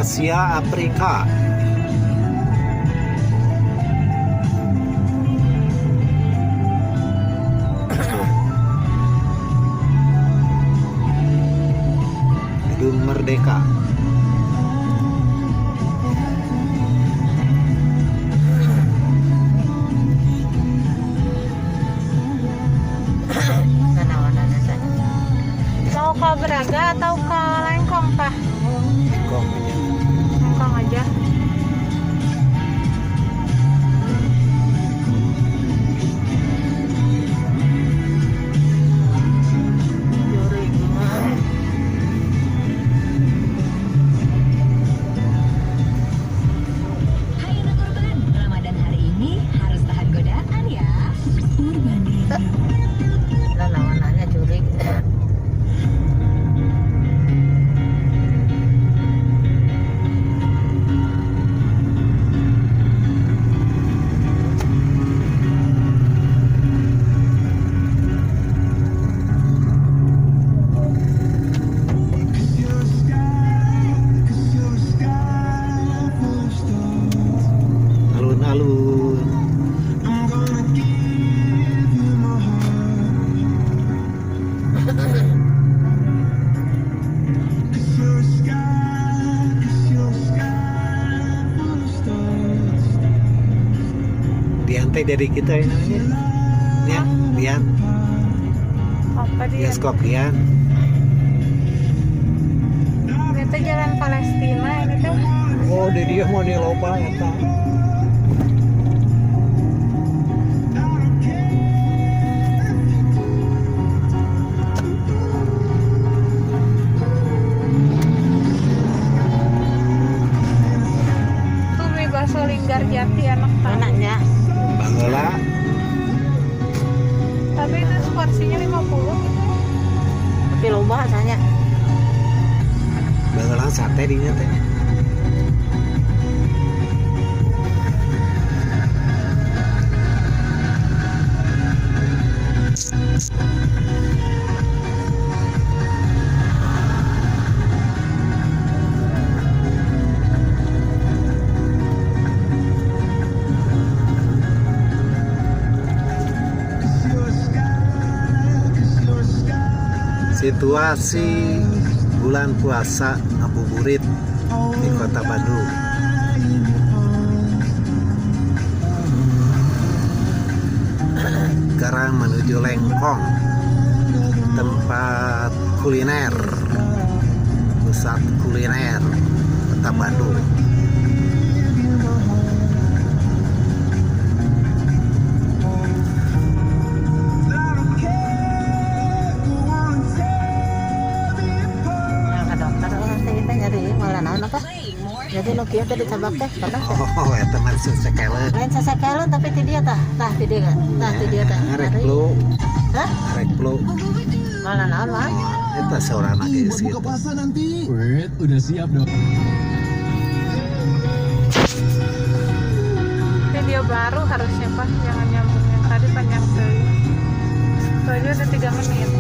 Asia Afrika. Gedung Merdeka. Mau ke Braga atau ke Lengkong, Pak? Lengkong aja. Lengkong aja. Hai anak Urban, Ramadan hari ini harus tahan godaan ya. Urban Radio. Lah lawanannya jurik. Alun-alun. Diantai dari kita ini namanya. Ya, Dian. Apa dia? Bioskop Dian. Itu jalan Palestina ini tuh. Oh, di dia mau loba eta. Tuh mie bakso Linggar Jati enak anaknya. Baheula Tapi itu porsinya 50 gitu. Tapi loba rasanya. baheula sate di nya teh. Situasi bulan puasa ngabuburit di Kota Bandung. Sekarang menuju Lengkong, tempat kuliner, pusat kuliner Kota Bandung. Nah, ke dokter orang teh kita nyari malah naon apa? Jadi nu kieu teh dicabak teh kada teh. Oh, ya teman sesekele. Lain sasekelen tapi ti dia tah. Tah ti dia kan. Tah ti dia tah. Rek flu, Hah? rek flu. Malah naon mah? Eta seorang lagi Mau sih. buka puasa nanti. Wait, udah siap dong. Video baru harusnya Pak, jangan nyambung yang tadi panjang sekali. Itu aja udah 3 menit.